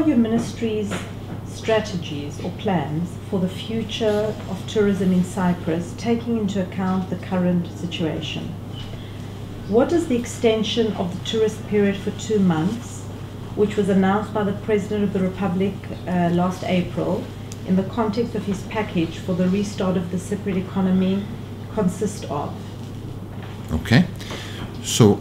are your ministry's strategies or plans for the future of tourism in Cyprus, taking into account the current situation? What is the extension of the tourist period for 2 months, which was announced by the President of the Republic last April, in the context of his package for the restart of the Cypriot economy, consist of? Okay, so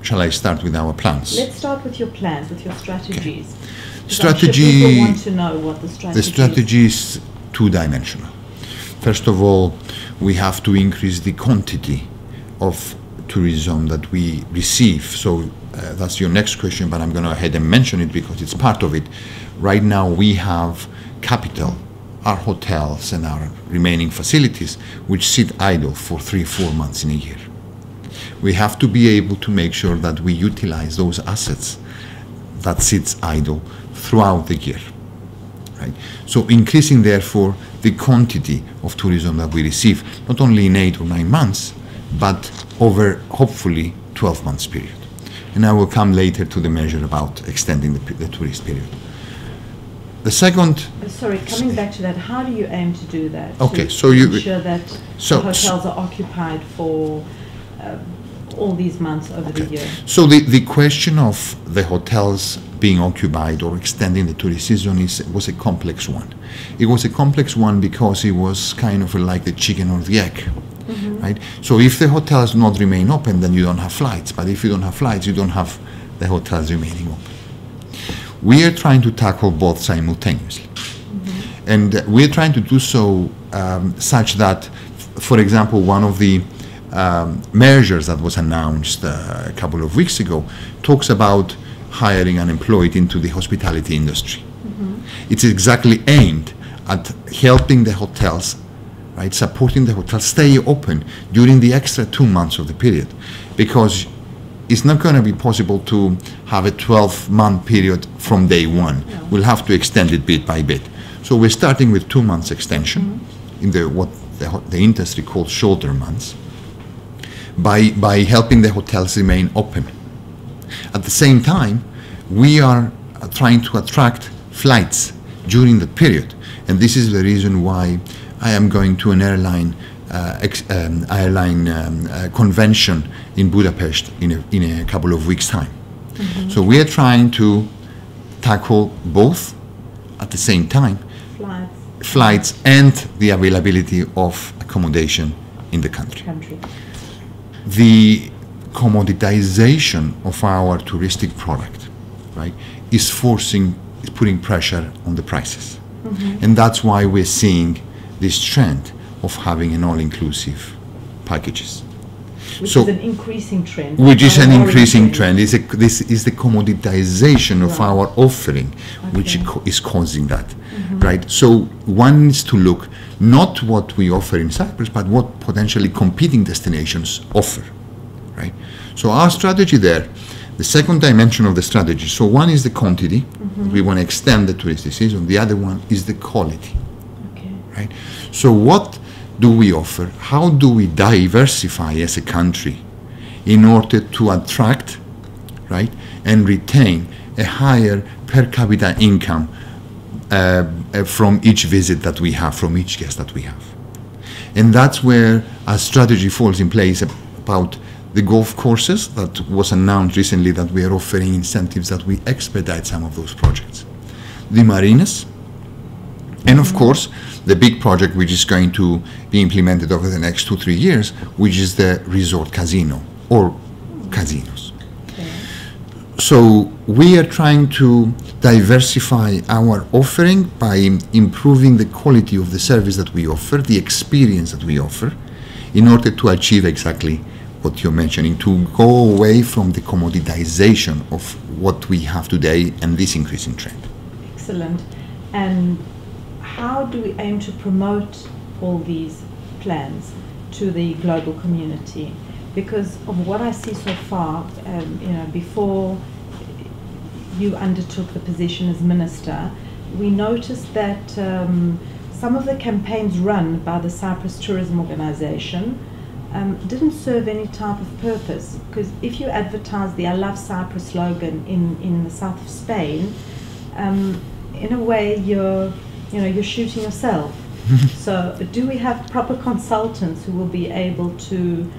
shall I start with our plans? Let's start with your plans, with your strategies. Okay. Strategy. People want to know what the strategy is. The strategy is two-dimensional. First of all, we have to increase the quantity of tourism that we receive. So that's your next question, but I'm going to go ahead and mention it because it's part of it. Right now we have capital, our hotels and our remaining facilities, which sit idle for 3-4 months in a year. We have to be able to make sure that we utilize those assets that sits idle throughout the year, right? So increasing therefore the quantity of tourism that we receive, not only in 8 or 9 months, but over hopefully 12 months period. And I will come later to the measure about extending the tourist period. The second... Sorry, coming back to that, how do you aim to do that? Okay, so you ensure that the hotels are occupied for all these months over the year? So the question of the hotels being occupied or extending the tourist season was a complex one. It was a complex one because it was kind of like the chicken or the egg, right? So if the hotels not remain open, then you don't have flights. But if you don't have flights, you don't have the hotels remaining open. We are trying to tackle both simultaneously. And we're trying to do so such that, for example, one of the measures that was announced a couple of weeks ago talks about hiring unemployed into the hospitality industry. It's exactly aimed at helping the hotels, right, supporting the hotels stay open during the extra 2 months of the period, because it's not going to be possible to have a 12-month period from day one. No. We'll have to extend it bit by bit. So we're starting with 2 months extension in what the industry calls shoulder months, by helping the hotels remain open. At the same time, we are trying to attract flights during the period, and this is the reason why I am going to an airline convention in Budapest in a couple of weeks' time. So we are trying to tackle both at the same time, flights and the availability of accommodation in the country. The commoditization of our touristic product, right, is putting pressure on the prices. And that's why we're seeing this trend of having an all-inclusive packages. Which is an increasing trend. Which is an increasing trend. This is the commoditization of our offering, which is causing that, right? So one needs to look not what we offer in Cyprus, but what potentially competing destinations offer, right? So our strategy there, the second dimension of the strategy, so one is the quantity, we want to extend the touristic season, the other one is the quality, right? So what do we offer? How do we diversify as a country in order to attract, right, and retain a higher per capita income from each visit that we have, from each guest that we have? And that's where our strategy falls in place about the golf courses that was announced recently, that we are offering incentives that we expedite some of those projects. The marinas, and of course, the big project which is going to be implemented over the next 2-3 years, which is the resort casino or casinos. So we are trying to diversify our offering by improving the quality of the service that we offer, the experience that we offer, in order to achieve exactly what you're mentioning, to go away from the commoditization of what we have today and this increasing trend. Excellent. And how do we aim to promote all these plans to the global community? Because of what I see so far, before you undertook the position as minister, we noticed that some of the campaigns run by the Cyprus Tourism Organization didn't serve any type of purpose. Because if you advertise the I Love Cyprus slogan in the south of Spain, in a way you're shooting yourself. So do we have proper consultants who will be able to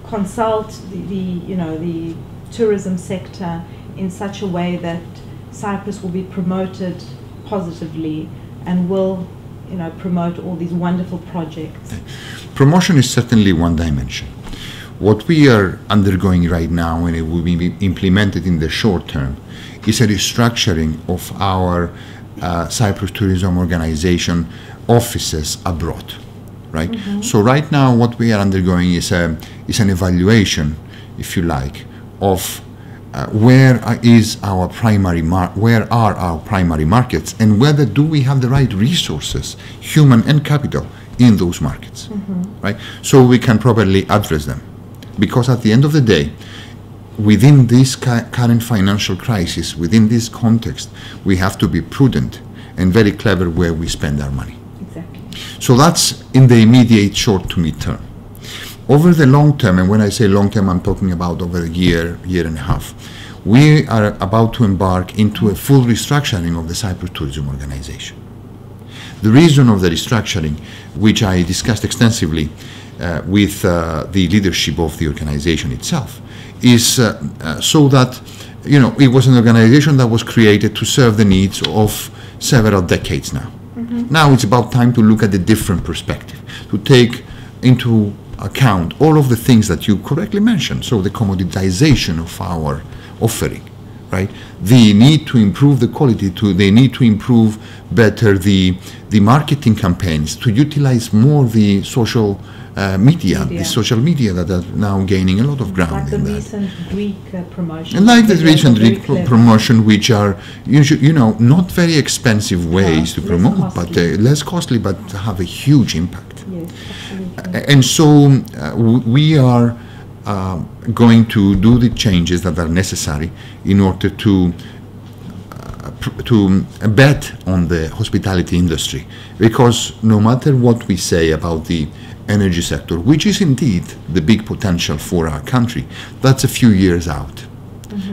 consult the tourism sector in such a way that Cyprus will be promoted positively and will promote all these wonderful projects? Promotion is certainly one dimension. What we are undergoing right now, and it will be implemented in the short term, is a restructuring of our Cyprus Tourism Organization offices abroad, right? Mm-hmm. So right now what we are undergoing is an evaluation, if you like, of where are our primary markets, and whether do we have the right resources, human and capital, in those markets, right? So we can properly address them. Because at the end of the day, within this current financial crisis, within this context, we have to be prudent and very clever where we spend our money. Exactly. So that's in the immediate short to mid-term. Over the long term, and when I say long term, I'm talking about over a year and a half, we are about to embark into a full restructuring of the Cyprus Tourism Organization. The reason of the restructuring, which I discussed extensively with the leadership of the organization itself, is so that it was an organization that was created to serve the needs of several decades now. Now it's about time to look at a different perspective, to take into account all of the things that you correctly mentioned. So the commoditization of our offering, right? The need to improve the quality, the need to improve better the marketing campaigns, to utilize more the social media, the social media that are now gaining a lot of ground in that. Like the recent Greek promotion. And like the recent Greek promotion, which are usually, not very expensive ways to promote, but less costly, but have a huge impact. Yes, absolutely. And so we are going to do the changes that are necessary in order to bet on the hospitality industry, because no matter what we say about the energy sector, which is indeed the big potential for our country, that's a few years out.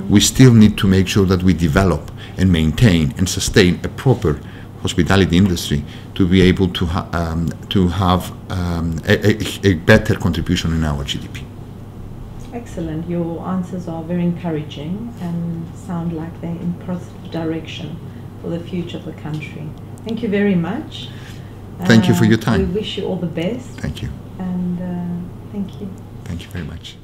We still need to make sure that we develop and maintain and sustain a proper hospitality industry to be able to have a better contribution in our GDP. Excellent. Your answers are very encouraging and sound like they're in positive direction for the future of the country. Thank you very much. Thank you for your time. We wish you all the best. Thank you. And thank you. Thank you very much.